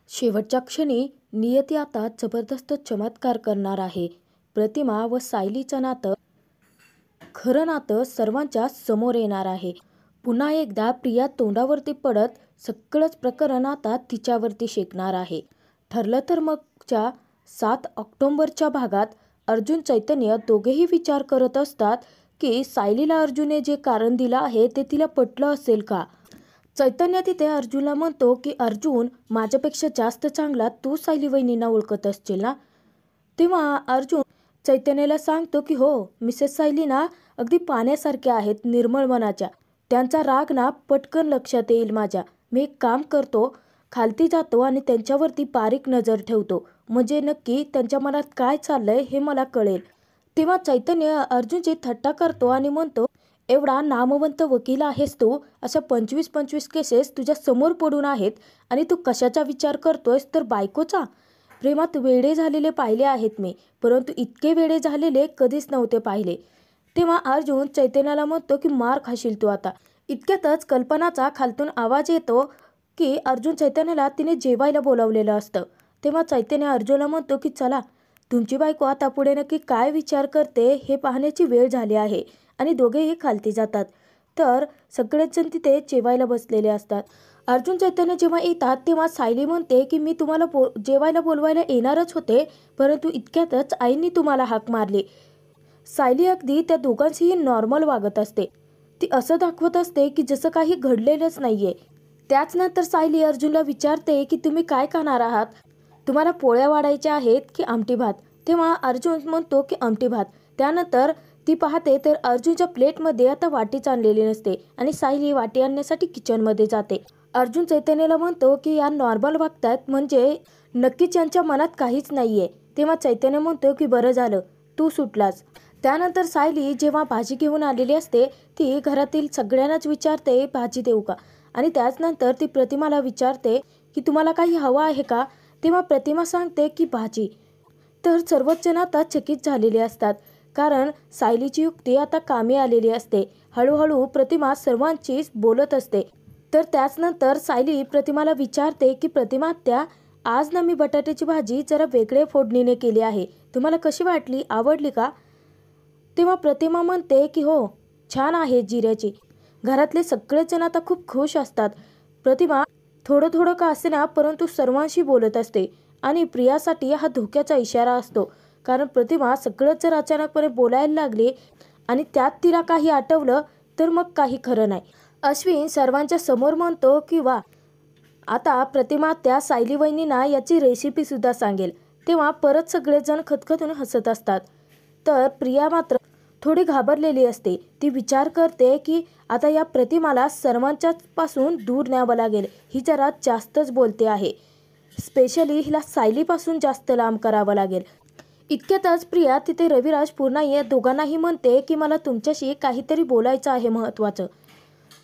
शेवटच्या क्षणी नियती आता जबरदस्त चमत्कार करणार आहे. प्रतिमा व सायलीचं नातं, खरं नातं सर्वांच्या समोर येणार आहे. पुन्हा एकदा प्रिया तोंडावरती पडत सगळंच प्रकरण आता तिच्यावरती शेकणार आहे. ठरलं तर मगच्या 7 ऑक्टोबरच्या भागात अर्जुन चैतन्य दोघेही विचार करत असतात की सायलीला अर्जुनने जे कारण दिलं आहे ते तिला पटलं असेल का. चैतन्य तिथे अर्जुनला म्हणतो की अर्जुन, माझ्यापेक्षा जास्त चांगला तू सायली वहिनींना ओळखत असशील ना. तेव्हा अर्जुन चैतन्याला सांगतो की हो, मिसेस सायली ना अगदी पाण्यासारख्या आहेत, निर्मळ मनाच्या. त्यांचा राग ना पटकन लक्षात येईल माझ्या. मी एक काम करतो, खालती जातो आणि त्यांच्यावरती बारीक नजर ठेवतो, म्हणजे नक्की त्यांच्या मनात काय चाललंय हे मला कळेल. तेव्हा चैतन्य अर्जुनची थट्टा करतो आणि म्हणतो, एवढा नामवंत वकील आहेस तू, अशा 25-25 केसेस तुझ्या समोर पडून आहेत आणि तू कशाचा विचार करतोयस तर बायकोचा. प्रेमात वेडे झालेले पाहिले आहेत मी, परंतु इतके वेडे झालेले कधीच नव्हते पाहिले. तेव्हा अर्जुन चैतन्याला म्हणतो की मार खाशील तू आता. इतक्यातच कल्पनाचा खालतून आवाज येतो की अर्जुन चैतन्याला तिने जेवायला बोलावलेलं असतं. तेव्हा चैतन्य अर्जुनला म्हणतो की चला, तुमची बायको आता पुढे नक्की काय विचार करते हे पाहण्याची वेळ झाली आहे. आणि दोघेही खालती जातात. तर सगळेच जण तिथे जेवायला बसलेले असतात. अर्जुन चैतन्य जेव्हा येतात तेव्हा सायली म्हणते की मी तुम्हाला जेवायला बोलवायला येणारच होते, परंतु इतक्यातच आईंनी तुम्हाला हाक मारली. सायली अगदी त्या दोघांशीही नॉर्मल वागत असते. ती असं दाखवत असते की जसं काही घडलेलंच नाहीये. त्याच नंतर सायली अर्जुनला विचारते की तुम्ही काय खाणार आहात, तुम्हाला पोळ्या वाढायच्या आहेत की आमटी भात. तेव्हा अर्जुन म्हणतो की आमटी भात. त्यानंतर ती पाहते तर अर्जुनच्या प्लेटमध्ये आता वाटीच आणलेली नसते आणि सायली वाटी आणण्यासाठी किचनमध्ये जाते. अर्जुन चैतन्याला म्हणतो की या नॉर्मल वागतात, म्हणजे नक्कीच यांच्या मनात काहीच नाहीये. तेव्हा चैतन्य म्हणतो की बरं झालं तू सुटलास. त्यानंतर सायली जेव्हा भाजी घेऊन आलेली असते ती घरातील सगळ्यांनाच विचारते भाजी देऊ का, आणि त्याचनंतर ती प्रतिमाला विचारते की तुम्हाला काही हवं आहे का. तेव्हा प्रतिमा सांगते की भाजी. तर सर्वच जण आता चकित झालेले असतात, कारण सायलीची युक्ती आता कामी आलेली असते. हळूहळू प्रतिमा सर्वांचीच बोलत असते. तर त्याचनंतर सायली प्रतिमाला विचारते की प्रतिमा त्या आज ना मी बटाट्याची भाजी जरा वेगळे फोडणीने केली आहे, तुम्हाला कशी वाटली, आवडली का. तेव्हा प्रतिमा म्हणते की हो, छान आहे जिऱ्याची. घरातले सगळेच जण आता खूप खुश असतात. प्रतिमा थोडं थोडं का असेना परंतु सर्वांशी बोलत असते आणि प्रियासाठी हा धोक्याचा इशारा असतो, कारण प्रतिमा सगळंच जर अचानकपणे बोलायला लागली आणि त्यात तिला काही आठवलं तर मग काही खरं नाही. अश्विन सर्वांच्या समोर म्हणतो की वा, आता प्रतिमा त्या सायली वहिनींना याची रेसिपी सुद्धा सांगेल. तेव्हा परत सगळेजण खतखतून हसत असतात. तर प्रिया मात्र थोडी घाबरलेली असते. ती विचार करते की आता या प्रतिमाला सर्वांच्याच पासून दूर न्यावं लागेल, ही जरा जास्तच बोलते आहे. स्पेशली हिला सायलीपासून जास्त लांब करावं लागेल. इतक्यातच प्रिया तिथे रविराज पूर्ण या दोघांनाही म्हणते की मला तुमच्याशी काहीतरी बोलायचं आहे महत्त्वाचं.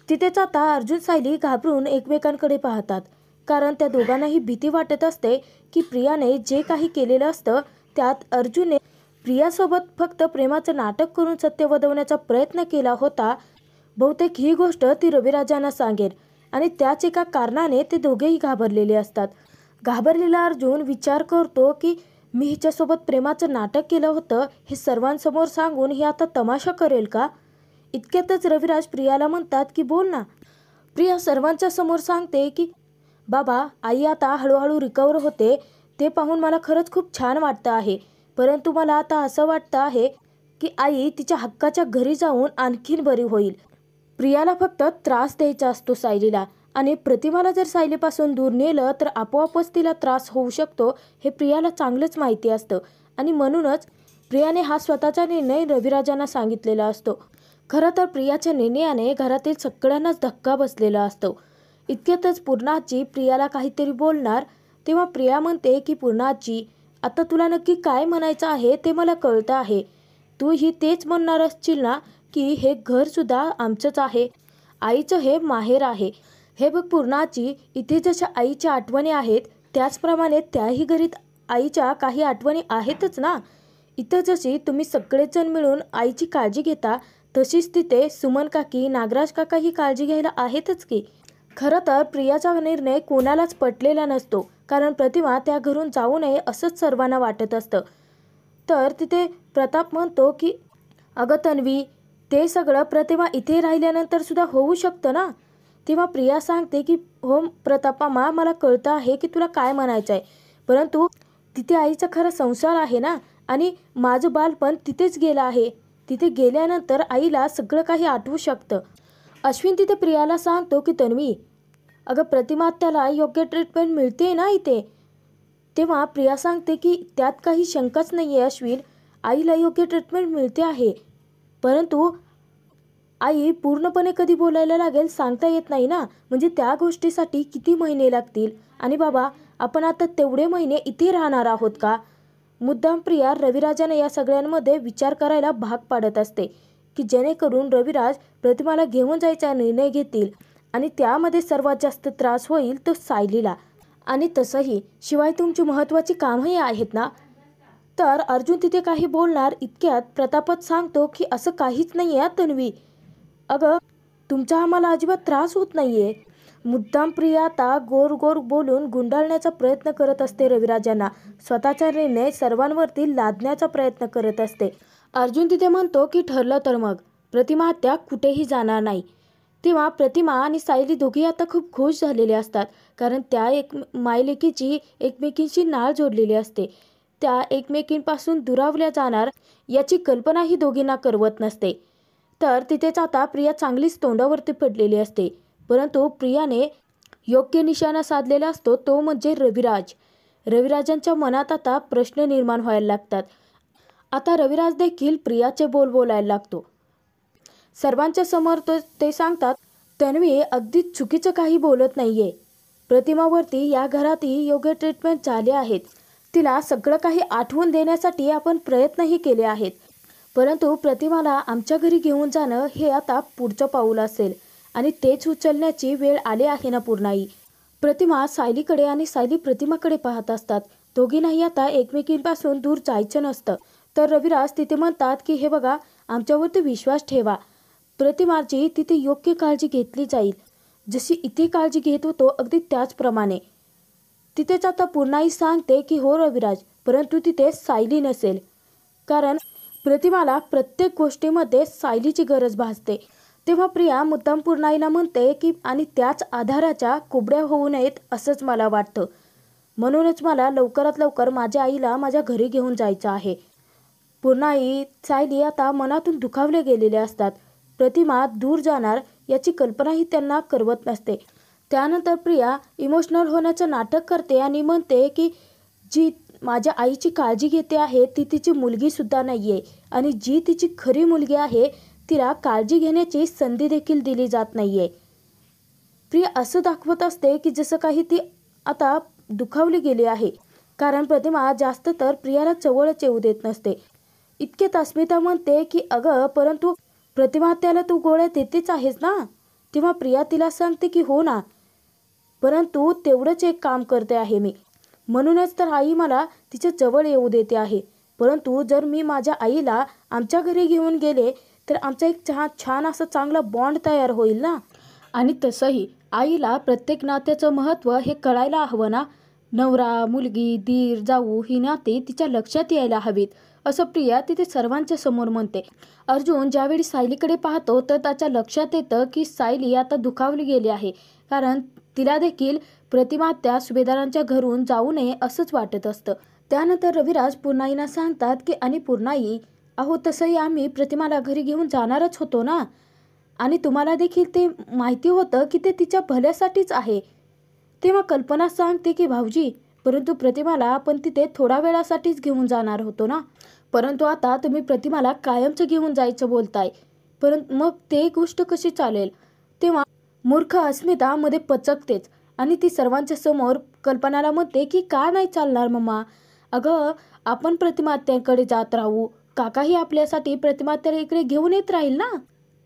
तिथेच आता अर्जुन सायली घाबरून एकमेकांकडे पाहतात, कारण त्या दोघांनाही भीती वाटत असते की प्रियाने जे काही केलेलं असतं त्यात अर्जुनने प्रियासोबत फक्त प्रेमाचं नाटक करून सत्य वदवण्याचा प्रयत्न केला होता. बहुतेक ही गोष्ट ती रविराजांना सांगेल आणि त्याच एका कारणाने ते दोघेही घाबरलेले असतात. घाबरलेला अर्जुन विचार करतो की मी हिच्यासोबत प्रेमाचं नाटक केलं होतं हे सर्वांसमोर सांगून ही आता तमाशा करेल का. इतक्यातच रविराज प्रियाला म्हणतात की बोल ना. प्रिया सर्वांच्या समोर सांगते की बाबा, आई आता हळूहळू रिकवर होते, ते पाहून मला खरंच खूप छान वाटतं आहे, परंतु मला आता असं वाटतं आहे की आई तिच्या हक्काच्या घरी जाऊन आणखीन बरी होईल. प्रियाला फक्त त्रास द्यायचा असतो सायलीला, आणि प्रतिमाला जर सायलीपासून दूर नेलं तर आपोआपच तिला त्रास होऊ शकतो हे प्रियाला चांगलंच माहिती असतं, आणि म्हणूनच प्रियाने हा स्वतःचा निर्णय रविराजांना सांगितलेला असतो. खरं तर प्रियाच्या निर्णयाने घरातील सगळ्यांनाच धक्का बसलेला असतो. इतक्यातच पूर्णाजी प्रियाला काहीतरी बोलणार. तेव्हा प्रिया म्हणते की पूर्णाजी, आता तुला नक्की काय म्हणायचं आहे ते मला कळतं आहे. तू ही तेच म्हणणार असशील ना की हे घरसुद्धा आमचंच आहे, आईचं हे माहेर आहे. हे बघ पूर्णाजी, इथे जशा आईच्या आठवणी आहेत त्याचप्रमाणे त्याही घरीत आईच्या काही आठवणी आहेतच ना. इथं जशी तुम्ही सगळेजण मिळून आईची काळजी घेता, तशीच तिथे सुमन काकी, नागराज काका ही काळजी घ्यायला आहेतच की. खरं तर प्रियाचा निर्णय कोणालाच पटलेला नसतो, कारण प्रतिमा त्या घरून जाऊ नये असंच सर्वांना वाटत असतं. तर तिथे प्रताप म्हणतो की अगं तन्वी, ते सगळं प्रतिमा इथे राहिल्यानंतर सुद्धा होऊ शकतं ना. तेव्हा प्रिया सांगते की हो प्रताप मामा, मला कळतं आहे की तुला काय म्हणायचं आहे, परंतु तिथे आईचा खरा संसार आहे ना, आणि माझं बालपण तिथेच गेलं आहे. तिथे गेल्यानंतर आईला सगळं काही आठवू शकतं. अश्विन तिथे प्रियाला सांगतो की तन्वी, अगं प्रतिमा त्याला योग्य ट्रीटमेंट मिळते ना इथे. तेव्हा प्रिया सांगते की त्यात काही शंकाच नाही आहे अश्विन, आईला योग्य ट्रीटमेंट मिळते आहे, परंतु आई पूर्णपणे कधी बोलायला लागेल सांगता येत नाही ना. म्हणजे त्या गोष्टीसाठी किती महिने लागतील, आणि बाबा आपण आता तेवढे महिने इथे राहणार आहोत का. मुद्दाम प्रिया रविराजाने या सगळ्यांमध्ये विचार करायला भाग पाडत असते की जेणेकरून रविराज प्रतिमाला घेऊन जायचा निर्णय घेतील, आणि त्यामध्ये सर्वात जास्त त्रास होईल तो सायलीला. आणि तसंही शिवाय तुमची महत्त्वाची कामंही आहेत ना. तर अर्जुन तिथे काही बोलणार इतक्यात प्रतापच सांगतो की असं काहीच नाही आहे तन्वी, अगं तुमचा आम्हाला अजिबात त्रास होत नाही आहे. मुद्दाम प्रिया आता गोर गोर बोलून गुंडाळण्याचा प्रयत्न करत असते रविराजांना, स्वतःचा निर्णय सर्वांवरती लादण्याचा प्रयत्न करत असते. अर्जुन तिथे म्हणतो की ठरलं तर मग प्रतिमा त्या कुठेही जाणार नाही. तेव्हा प्रतिमा आणि सायली दोघी आता खूप खुश झालेले असतात, कारण त्या मायलेकीची एकमेकींशी नाळ जोडलेली असते. त्या एकमेकींपासून दुरावल्या जाणार याची कल्पनाही दोघींना करवत नसते. तर तिथेच आता प्रिया चांगलीच तोंडावरती पडलेली असते, परंतु प्रियाने योग्य निशाणा साधलेला असतो, तो म्हणजे रविराज. रविराजांच्या मनात आता प्रश्न निर्माण व्हायला लागतात. आता रविराज देखील प्रियाचे बोल बोलायला लागतो. सर्वांच्या समोर ते सांगतात, तन्वी अगदी चुकीचं काही बोलत नाहीये. प्रतिमावरती या घरातही योग्य ट्रीटमेंट झाले आहेत. तिला सगळं काही आठवून देण्यासाठी आपण प्रयत्नही केले आहेत, परंतु प्रतिमाला आमच्या घरी घेऊन जाणं हे आता पुढचं पाऊल असेल, आणि तेच उचलण्याची वेळ आली आहे ना पूर्णाई. प्रतिमा सायलीकडे आणि सायली प्रतिमाकडे पाहत असतात. दोघींनाही आता एकमेकींपासून दूर जायचं नसतं. तर रविराज तिथे म्हणतात की हे बघा, आमच्यावरती विश्वास ठेवा, प्रतिमाची तिथे योग्य काळजी घेतली जाईल, जशी इथे काळजी घेत होतो अगदी त्याचप्रमाणे. तिथेच आता पूर्णाई सांगते की हो रविराज, परंतु तिथे सायली नसेल, कारण प्रतिमाला प्रत्येक गोष्टीमध्ये सायलीची गरज भासते. तेव्हा प्रिया मुद्दाम पूर्णाईला म्हणते की आणि त्याच आधाराच्या कुबड्या होऊ नयेत असंच मला वाटतं, म्हणूनच मला लवकरात लवकर माझ्या आईला माझ्या घरी घेऊन जायचं आहे. पूर्णाई सायली आता मनातून दुखावले गेलेले असतात. प्रतिमा दूर जाणार याची कल्पनाही त्यांना करवत नसते. त्यानंतर प्रिया इमोशनल होण्याचं नाटक करते आणि म्हणते की जी माझ्या आईची काळजी घेते आहे ती तिची मुलगीसुद्धा नाही आहे, आणि जी तिची खरी मुलगी आहे तिला काळजी घेण्याची संधी देखील दिली जात नाही आहे. प्रिया असं दाखवत असते की जसं काही ती आता दुखावली गेली आहे, कारण प्रतिमा जास्त तर प्रियाला जवळच येऊ देत नसते. इतक्यात अस्मिता म्हणते की अगं परंतु प्रतिमा त्याला तू गोळ्या देतेच आहेस ना. तेव्हा प्रिया तिला सांगते की हो ना, परंतु तेवढंच एक काम करते आहे मी, म्हणूनच तर आई मला तिच्या जवळ येऊ देते आहे. परंतु जर मी माझ्या आईला आमच्या घरी घेऊन गेले तर आमचा एक छान असा चांगला बॉन्ड तयार होईल ना. आणि तसंही आईला प्रत्येक नात्याचं महत्त्व हे कळायला हवं ना. नवरा, मुलगी, दीर, जाऊ ही नाती तिच्या लक्षात यायला हवीत, असं प्रिया तिथे सर्वांच्या समोर म्हणते. अर्जुन ज्यावेळी सायलीकडे पाहतो तर त्याच्या लक्षात येतं की सायली आता दुखावली गेली आहे, कारण तिला देखील प्रतिमा त्या सुभेदारांच्या घरून जाऊ नये असंच वाटत असतं. त्यानंतर रविराज पूर्णाईंना सांगतात की आणि पूर्णाई, अहो तसंही आम्ही प्रतिमाला घरी घेऊन जाणारच होतो ना, आणि तुम्हाला देखील ते माहिती होतं की ते तिच्या भल्यासाठीच आहे. तेव्हा कल्पना सांगते की भाऊजी, परंतु प्रतिमाला आपण तिथे थोडा वेळासाठीच घेऊन जाणार होतो ना, परंतु आता तुम्ही प्रतिमाला कायमचं घेऊन जायचं बोलताय, परंतु मग ते गोष्ट कशी चालेल. तेव्हा मूर्ख अस्मिता मध्ये पचकतेच, आणि ती सर्वांच्या समोर कल्पनाला म्हणते की का नाही चालणार मम्मा, अगं आपण प्रतिमात्यांकडे जात राहू, काकाही आपल्यासाठी प्रतिमात्याला इकडे घेऊन येत राहील ना.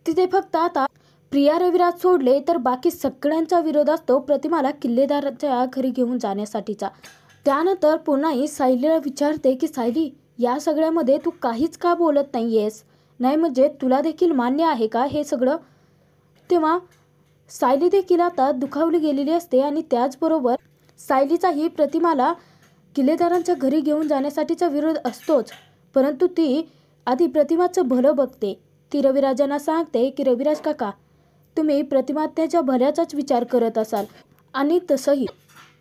तिथे फक्त आता प्रिया रविराज सोडले तर बाकी सगळ्यांचा विरोध असतो प्रतिमाला किल्लेदाराच्या घरी घेऊन जाण्यासाठीचा. त्यानंतर पुन्हा सायलीला विचारते की सायली, या सगळ्यामध्ये तू काहीच का बोलत नाहीयेस, नाही म्हणजे तुला देखील मान्य आहे का हे सगळं. तेव्हा सायली देखील आता दुखावली गेलेली असते, आणि त्याचबरोबर सायलीचाही प्रतिमाला किल्लेदारांच्या घरी घेऊन जाण्यासाठीचा विरोध असतोच, परंतु ती आधी प्रतिमाचं भलं बघते. ती रविराजांना सांगते की रविराज काका, तुम्ही प्रतिमात्याच्या भल्याचाच विचार करत असाल आणि तसंही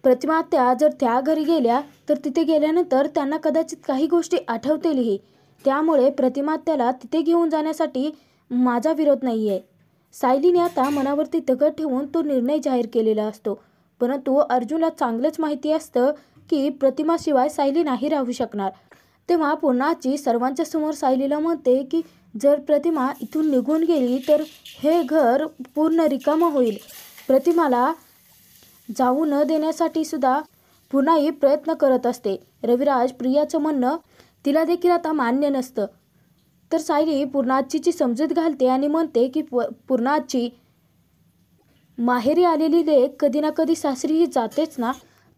प्रतिमात्या जर त्या घरी गेल्या तर तिथे गेल्यानंतर त्यांना कदाचित काही गोष्टी आठवतीलही. त्यामुळे प्रतिमात्याला तिथे घेऊन जाण्यासाठी माझा विरोध नाही आहे. सायलीने आता मनावरती दगड ठेवून तो निर्णय जाहीर केलेला असतो, परंतु अर्जुनला चांगलंच माहिती असतं की प्रतिमाशिवाय सायली नाही राहू शकणार. तेव्हा पुन्हा आजी सर्वांच्या समोर सायलीला म्हणते की जर प्रतिमा इथून निघून गेली तर हे घर पूर्ण रिकामं होईल. प्रतिमाला जाऊ न देण्यासाठी सुद्धा पुन्हाही प्रयत्न करत असते. रविराज प्रियाचं म्हणणं तिला देखील आता मान्य नसतं, तर सायली पूर्णाजीची समजूत घालते आणि म्हणते की पूर्णाजी, माहेरी आलेली लेक कधी ना कधी सासरीही जातेच ना.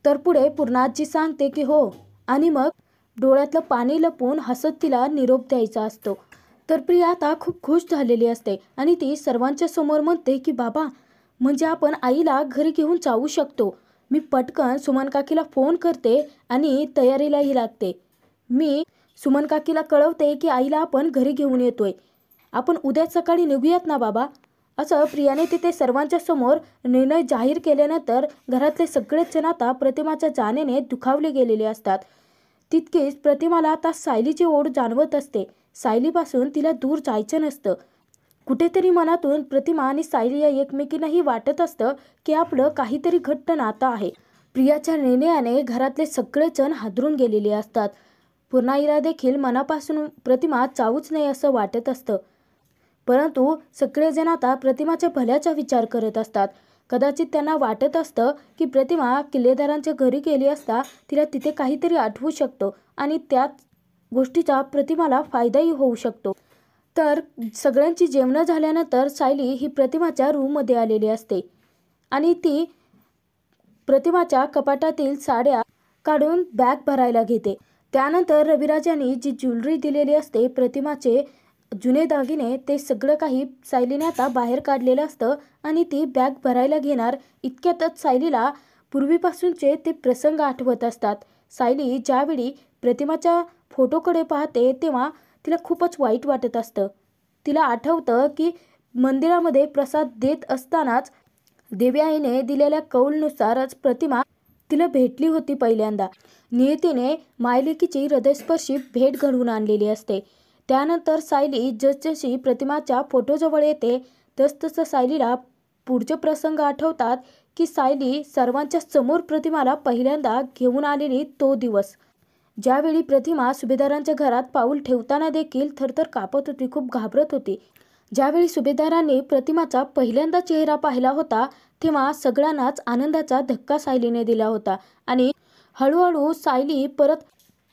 तर पुढे पूर्णाजी सांगते की हो, आणि मग डोळ्यातलं पाणी लपवून हसत तिला निरोप द्यायचा असतो. तर प्रिया आता खूप खुश झालेली असते आणि ती सर्वांच्या समोर म्हणते की बाबा, म्हणजे आपण आईला घरी घेऊन जाऊ शकतो. मी पटकन सुमन काकीला फोन करते आणि तयारीलाही लागते. मी सुमन काकीला कळवते की आईला आपण घरी घेऊन येतोय. आपण उद्या सकाळी निघूयात ना बाबा. असं प्रियाने तिथे सर्वांच्या समोर निर्णय जाहीर केल्यानंतर घरातले सगळेच जण आता प्रतिमाच्या जाण्याने दुखावले गेलेले असतात. तितकीच प्रतिमाला आता सायलीची ओढ जाणवत असते. सायलीपासून तिला दूर जायचं नसतं. कुठेतरी मनातून प्रतिमा आणि सायली या एकमेकींनाही वाटत असतं की आपलं काहीतरी घट्ट नातं आहे. प्रियाच्या निर्णयाने घरातले सगळेजण हादरून गेलेले असतात. पूर्णाईला देखील मनापासून प्रतिमा जाऊच नाही असं वाटत असतं, परंतु सगळेजण आता प्रतिमाच्या भल्याचा विचार करत असतात. कदाचित त्यांना वाटत असतं की प्रतिमा किल्लेदारांच्या घरी गेली असता तिला तिथे काहीतरी आठवू शकतो आणि त्याच गोष्टीचा प्रतिमाला फायदाही होऊ शकतो. तर सगळ्यांची जेवणं झाल्यानंतर सायली ही प्रतिमाच्या रूममध्ये आलेली असते आणि ती प्रतिमाच्या कपाटातील साड्या काढून बॅग भरायला घेते. त्यानंतर रविराजांनी जी ज्वेलरी दिलेली असते, प्रतिमाचे जुने दागिने, ते सगळं काही सायलीने आता बाहेर काढलेलं असतं आणि ती बॅग भरायला घेणार इतक्यातच सायलीला पूर्वीपासूनचे ते प्रसंग आठवत असतात. सायली ज्यावेळी प्रतिमाच्या फोटोकडे पाहते तेव्हा तिला खूपच वाईट वाटत असतं. तिला आठवतं की मंदिरामध्ये प्रसाद देत असतानाच देवी आईने दिलेल्या कौलनुसारच प्रतिमा तिला भेटली होती पहिल्यांदा. नियतीने मायलेकीची हृदयस्पर्शी भेट घडवून आणलेली असते. त्यानंतर सायली जसजशी प्रतिमाच्या फोटोजवळ येते तसतसं सायलीला पुढचे प्रसंग आठवतात की सायली सर्वांच्या समोर प्रतिमाला पहिल्यांदा घेऊन आलेली तो दिवस, ज्यावेळी प्रतिमा सुभेदारांच्या घरात पाऊल ठेवताना देखील थरथर कापत होती, खूप घाबरत होती. ज्यावेळी सुभेदारांनी प्रतिमाचा पहिल्यांदा चेहरा पाहिला होता तेव्हा सगळ्यांनाच आनंदाचा धक्का सायलीने दिला होता आणि हळूहळू सायली परत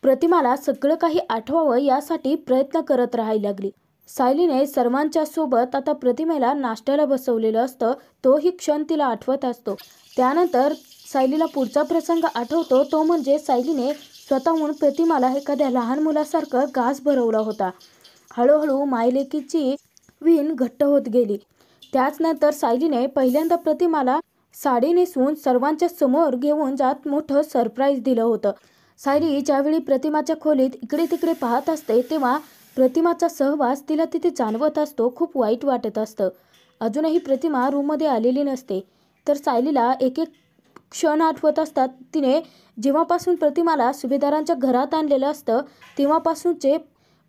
प्रतिमाला सगळं काही आठवावं यासाठी प्रयत्न करत राहायला लागली. सायलीने सर्वांच्या सोबत आता प्रतिमेला नाश्त्याला बसवलेलं असतं, तोही क्षण तिला आठवत असतो. त्यानंतर सायलीला पुढचा प्रसंग आठवतो, तो म्हणजे सायलीने स्वतःहून प्रतिमाला एखाद्या लहान मुलासारखं गास भरवला होता. हळूहळू मायलेकीची वीण घट्ट होत गेली. त्याचनंतर सायलीने पहिल्यांदा प्रतिमाला साडी नेसवून सर्वांच्या समोर घेऊन जात मोठं सरप्राईज दिलं होतं. सायली ज्यावेळी प्रतिमाच्या खोलीत इकडे तिकडे पाहत असते तेव्हा प्रतिमाचा सहवास तिला तिथे जाणवत असतो. खूप वाईट वाटत असतं. अजूनही प्रतिमा रूममध्ये आलेली नसते. तर सायलीला एक एक क्षण आठवत असतात. तिने जेव्हापासून प्रतिमाला सुभेदारांच्या घरात आणलेलं असतं तेव्हापासूनचे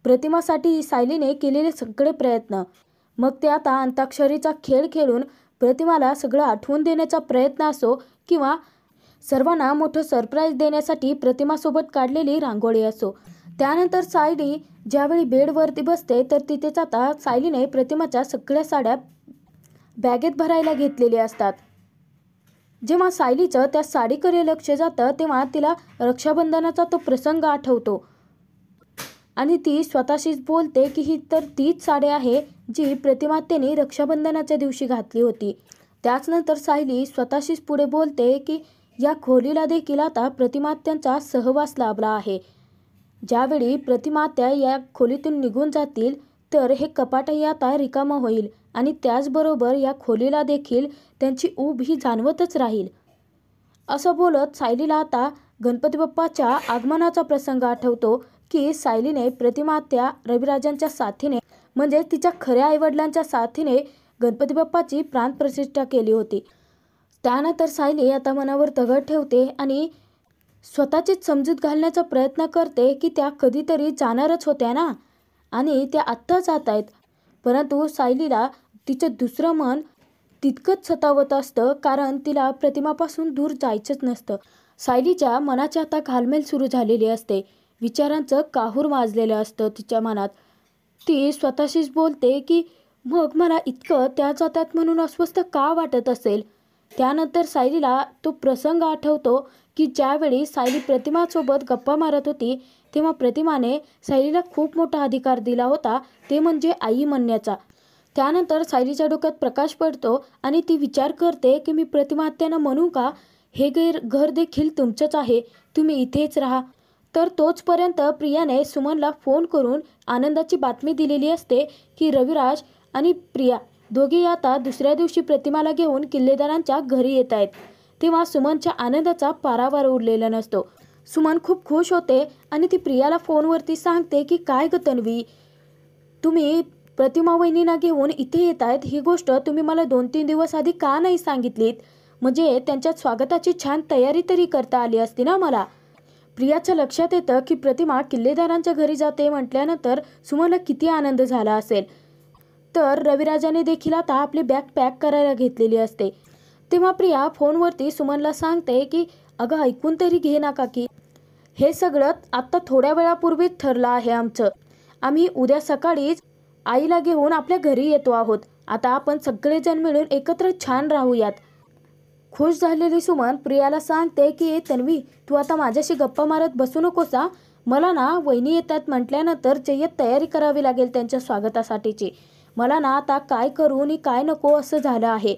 प्रतिमासाठी सायलीने केलेले सगळे प्रयत्न, मग ते आता अंताक्षरीचा खेळ खेळून प्रतिमाला सगळं आठवून देण्याचा प्रयत्न असो किंवा सर्वांना मोठं सरप्राईज देण्यासाठी प्रतिमासोबत काढलेली रांगोळी असो. त्यानंतर सायली ज्यावेळी बेडवरती बसते तर तिथेच आता सायलीने प्रतिमाच्या सगळ्या साड्या बॅगेत भरायला घेतलेल्या असतात. जेव्हा सायलीचं त्या साडीकडे लक्ष जातं तेव्हा तिला रक्षाबंधनाचा तो प्रसंग आठवतो आणि ती स्वतःशीच बोलते की ही तर तीच साडी आहे जी प्रतिमातेने रक्षाबंधनाच्या दिवशी घातली होती. त्याचनंतर सायली स्वतःशीच पुढे बोलते की या खोलीला देखील आता प्रतिमात्यांचा सहवास लाभला आहे. ज्यावेळी प्रतिमात्या या खोलीतून निघून जातील तर हे कपाटही आता रिकामं होईल आणि त्याचबरोबर या खोलीला देखील त्यांची ऊब ही जाणवतच राहील. असं बोलत सायलीला आता गणपती बाप्पाच्या आगमनाचा प्रसंग आठवतो की सायलीने प्रतिमा आत्या रविराजांच्या साथीने म्हणजे तिच्या खऱ्या आईवडिलांच्या साथीने गणपती बाप्पाची प्राणप्रतिष्ठा केली होती. त्यानंतर सायली आता मनावर दगड ठेवते आणि स्वतःचीच समजूत घालण्याचा प्रयत्न करते की त्या कधीतरी जाणारच होत्या ना आणि त्या आत्ता जात आहेत. परंतु सायलीला तिचं दुसरं मन तितकंच सतावत असतं कारण तिला प्रतिमापासून दूर जायचंच नसतं. सायलीच्या मनाची आता घालमेल सुरू झालेली असते. विचारांचं काहूर माजलेलं असतं तिच्या मनात. ती स्वतःशीच बोलते की मग मला इतकं त्या जातात म्हणून अस्वस्थ का वाटत असेल. त्यानंतर सायलीला तो प्रसंग आठवतो की ज्यावेळी सायली प्रतिमासोबत गप्पा मारत होती तेव्हा प्रतिमाने सायलीला खूप मोठा अधिकार दिला होता, ते म्हणजे आई म्हणण्याचा. त्यानंतर सायलीच्या डोक्यात प्रकाश पडतो आणि ती विचार करते की मी प्रतिमा आत्यांना म्हणू का, हे घर देखील तुमचंच आहे, तुम्ही इथेच राहा. तर तोचपर्यंत प्रियाने सुमनला फोन करून आनंदाची बातमी दिलेली असते की रविराज आणि प्रिया दोघेही आता दुसऱ्या दिवशी प्रतिमाला घेऊन किल्लेदारांच्या घरी येत आहेत. तेव्हा सुमनच्या आनंदाचा पारावार उरलेला नसतो. सुमन खूप खुश होते आणि ती प्रियाला फोनवरती सांगते की काय ग तन्वी, तुम्ही प्रतिमा वहिनींना घेऊन इथे येत आहेत, ही गोष्ट तुम्ही मला 2-3 दिवस आधी का नाही सांगितलीत, म्हणजे त्यांच्या स्वागताची छान तयारी तरी करता आली असती ना मला. प्रियाच्या लक्षात येतं की प्रतिमा किल्लेदारांच्या घरी जाते म्हटल्यानंतर सुमनला किती आनंद झाला असेल. तर रविराजाने देखील आता आपली बॅग पॅक करायला घेतलेली असते. तेव्हा प्रिया फोनवरती सुमनला सांगते की अगं ऐकून तरी घे ना काकी, हे सगळं आत्ता थोड्या वेळापूर्वीच ठरलं आहे आमचं. आम्ही उद्या सकाळीच आईला घेऊन आपल्या घरी येतो आहोत. आता आपण सगळेजण मिळून एकत्र छान राहूयात. खुश झालेली सुमन प्रियाला सांगते की तन्वी, तू आता माझ्याशी गप्पा मारत बसू नकोस हा. मला ना वहिनी येतात म्हटल्यानंतर जय्यत तयारी करावी लागेल त्यांच्या स्वागतासाठीची. मला ना आता काय करू आणि काय नको असं झालं आहे.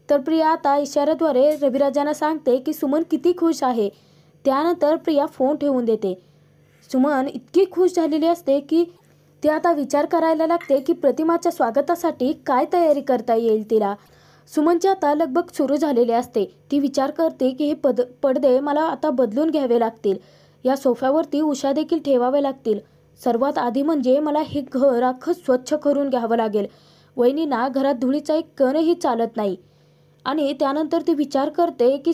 तर प्रिया आता इशाऱ्याद्वारे रविराजांना सांगते की सुमन किती खुश आहे. त्यानंतर प्रिया फोन ठेवून देते. सुमन इतकी खुश झालेली असते की ती आता विचार करायला लागते की प्रतिमाच्या स्वागतासाठी काय तयारी करता येईल तिला. सुमनची आता लगबग सुरू झालेली असते. ती विचार करते की हे पडदे मला आता बदलून घ्यावे लागतील, या सोफ्यावरती उशा देखील ठेवावे लागतील. सर्वात आधी म्हणजे मला हे घर अख्खं स्वच्छ करून घ्यावं लागेल. वहिनींना घरात धुळीचा एक कणही चालत नाही. आणि त्यानंतर ती विचार करते की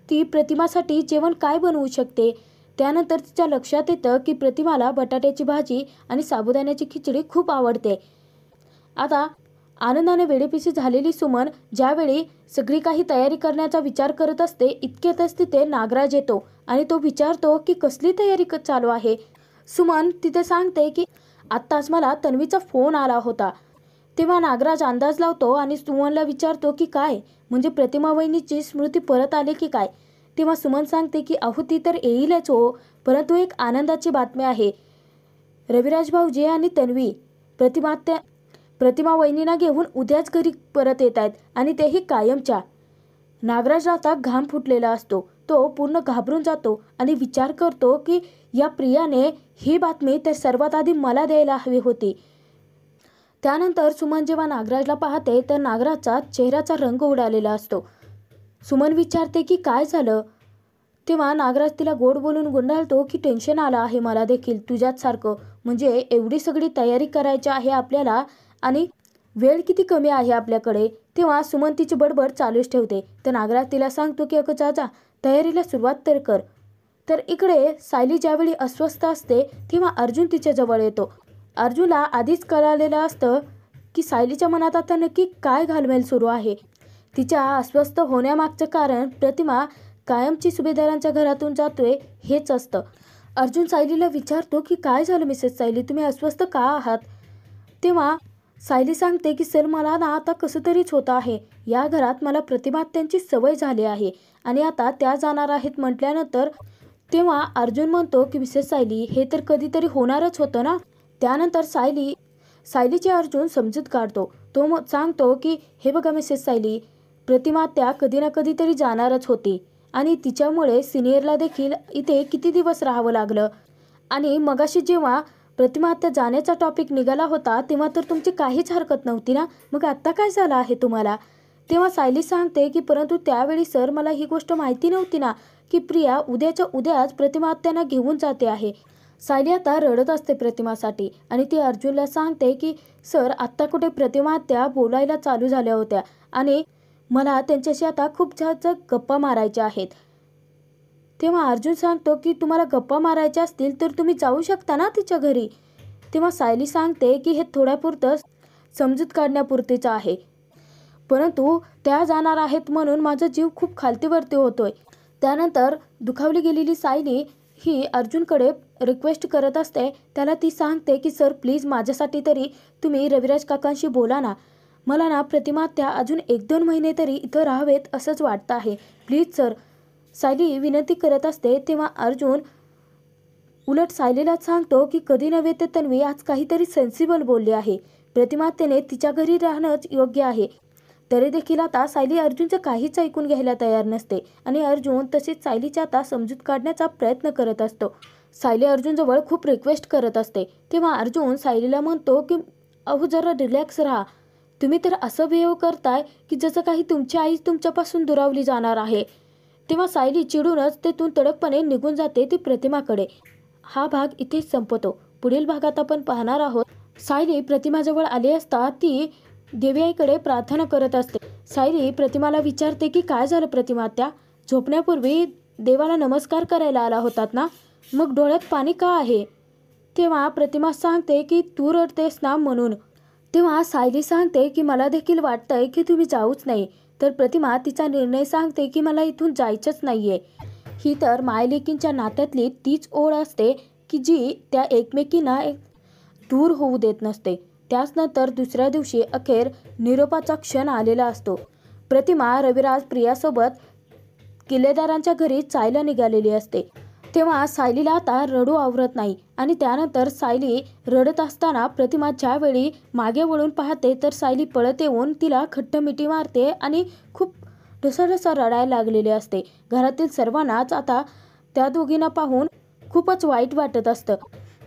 ती प्रतिमासाठी जेवण काय बनवू शकते. त्यानंतर तिच्या लक्षात येतं की प्रतिमाला बटाट्याची भाजी आणि साबुदाण्याची खिचडी खूप आवडते. आता आनंदाने वेडेपिशी झालेली सुमन ज्यावेळी सगळी काही तयारी करण्याचा विचार करत असते इतक्यातच तिथे नागराज येतो आणि तो विचारतो की कसली तयारी चालू आहे. सुमन तिथे सांगते की आत्ताच मला तन्वीचा फोन आला होता. तेव्हा नागराज अंदाज लावतो आणि सुमनला विचारतो की काय, म्हणजे प्रतिमा वहिनीची स्मृती परत आली की काय. तेव्हा सुमन सांगते की अहो ती तर येईलच हो, परंतु एक आनंदाची बातमी आहे. रविराज भाऊजी आणि तन्वी प्रतिमा वहिनींना घेऊन उद्याच घरी परत येत आहेत आणि तेही कायमच्या. नागराजला आता घाम फुटलेला असतो. तो पूर्ण घाबरून जातो आणि विचार करतो की या प्रियाने ही बातमी तर सर्वात आधी मला द्यायला हवी होती. त्यानंतर सुमन जेव्हा नागराजला पाहते तर नागराजचा चेहऱ्याचा रंग उडालेला असतो. सुमन विचारते की काय झालं. तेव्हा नागराज तिला गोड बोलून गुंडाळतो की टेन्शन आलं आहे मला देखील तुझ्याच सारखं, म्हणजे एवढी सगळी तयारी करायची आहे आपल्याला आणि वेळ किती कमी आहे आपल्याकडे. तेव्हा सुमन तिची बडबड चालूच ठेवते. तर नागराज तिला सांगतो की अगं जा तयारीला सुरुवात तर कर. तर इकडे सायली ज्यावेळी अस्वस्थ असते तेव्हा अर्जुन तिच्या जवळ येतो. अर्जुनला आधीच कळालेलं असतं की सायलीच्या मनात आता नक्की काय घालमेल सुरू आहे. तिच्या अस्वस्थ होण्यामागचं कारण प्रतिमा कायमची सुभेदारांच्या घरातून जातोय हेच असतं. अर्जुन सायलीला विचारतो की काय झालं मिसेस सायली, तुम्ही अस्वस्थ का आहात. तेव्हा सायली सांगते की सर मला ना आता कसं तरीच होतं आहे. या घरात मला प्रतिमा त्यांची सवय झाली आहे आणि आता त्या जाणार आहेत म्हटल्यानंतर तेव्हा अर्जुन म्हणतो की मिसेस सायली हे तर कधीतरी होणारच होतं ना. त्यानंतर सायलीची अर्जुन समजूत काढतो. तो सांगतो की हे बघा मिसेस सायली, प्रतिमा त्या कधी ना कधीतरी जाणारच होती आणि तिच्यामुळे सिनियरला देखील इथे किती दिवस राहावं लागलं. आणि मगाशी जेव्हा प्रतिमा आत्या जाण्याचा टॉपिक निघाला होता तेव्हा तर तुमची काहीच हरकत नव्हती ना, मग आत्ता काय झालं आहे तुम्हाला. तेव्हा सायली सांगते की परंतु त्यावेळी सर मला ही गोष्ट माहिती नव्हती ना की प्रिया उद्याच्या उद्याच प्रतिमा त्यांना घेऊन जाते आहे. सायली आता रडत असते प्रतिमासाठी आणि ती अर्जुनला सांगते की सर आत्ता कुठे प्रतिमा त्या बोलायला चालू झाल्या होत्या आणि मला त्यांच्याशी आता खूप जास्त गप्पा मारायच्या आहेत. तेव्हा अर्जुन सांगतो की तुम्हाला गप्पा मारायच्या असतील तर तुम्ही जाऊ शकता ना तिच्या घरी. तेव्हा सायली सांगते की हे थोड्यापुरतं समजूत काढण्यापुरतीचं आहे, परंतु त्या जाणार आहेत म्हणून माझा जीव खूप खालतीवरती होतोय. त्यानंतर दुखावली गेलेली सायली ही अर्जुनकडे रिक्वेस्ट करत असते. त्याला ती सांगते की सर प्लीज माझ्यासाठी तरी तुम्ही रविराज काकांशी बोला ना. मला ना प्रतिमा त्या अजून 1-2 महिने तरी इथं राहावेत असंच वाटतं आहे. प्लीज सर, सायली विनंती करत असते. तेव्हा अर्जुन उलट सायलीलाच सांगतो की कधी नव्हे ते तन्वी आज काहीतरी सेन्सिबल बोलली आहे. प्रतिमा त्याने तिच्या घरी राहणंच योग्य आहे. तरी देखील आता सायली अर्जुनचं काहीच ऐकून घ्यायला तयार नसते आणि अर्जुन तसेच सायलीच्या आता समजूत काढण्याचा प्रयत्न करत असतो. सायली अर्जुनजवळ खूप रिक्वेस्ट करत असते. तेव्हा अर्जुन सायलीला म्हणतो की अहो जरा रिलॅक्स राहा. तुम्ही तर असं बिहेव करताय की जसं काही तुमची आई तुमच्यापासून दुरावली जाणार आहे. तेव्हा सायली चिडूनच तेथून तडकपणे निघून जाते ती प्रतिमाकडे. हा भाग इथेच संपतो. पुढील भागात आपण पाहणार आहोत सायली प्रतिमाजवळ आली असता ती देवी आईकडे प्रार्थना करत असते. सायली प्रतिमाला विचारते की काय झालं प्रतिमा, त्या झोपण्यापूर्वी देवाला नमस्कार करायला आला होतात ना, मग डोळ्यात पाणी का आहे? तेव्हा प्रतिमा सांगते की तू रडतेस ना म्हणून. तेव्हा सायली सांगते की मला देखील वाटतंय की तुम्ही जाऊच नाही. तर प्रतिमा तिचा निर्णय सांगते की मला इथून जायचंच नाहीये. ही तर मायलेकींच्या नात्यातली तीच ओढ असते की जी त्या एकमेकींना दूर होऊ देत नसते. त्याचनंतर दुसऱ्या दिवशी अखेर निरोपाचा क्षण आलेला असतो. प्रतिमा रविराज प्रियासोबत किल्लेदारांच्या घरी चायला निघालेली असते. तेव्हा सायलीला आता रडू आवरत नाही आणि त्यानंतर सायली रडत असताना प्रतिमा ज्यावेळी मागे वळून पाहते तर सायली पळत येऊन तिला खट्ट मिठी मारते आणि खूप ढसढसा रडायला लागलेली असते. घरातील सर्वांनाच आता त्या दोघींना पाहून खूपच वाईट वाटत असतं.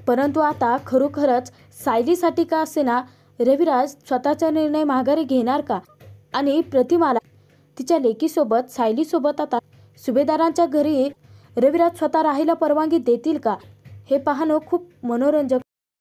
परंतु आता खरोखरच सायलीसाठी का असेना रविराज स्वतःचा निर्णय माघारी घेणार का आणि प्रतिमाला तिच्या लेकीसोबत सायलीसोबत आता सुभेदारांच्या घरी रविराज स्वतः राहायला परवानगी देतील का, हे पाहणं खूप मनोरंजक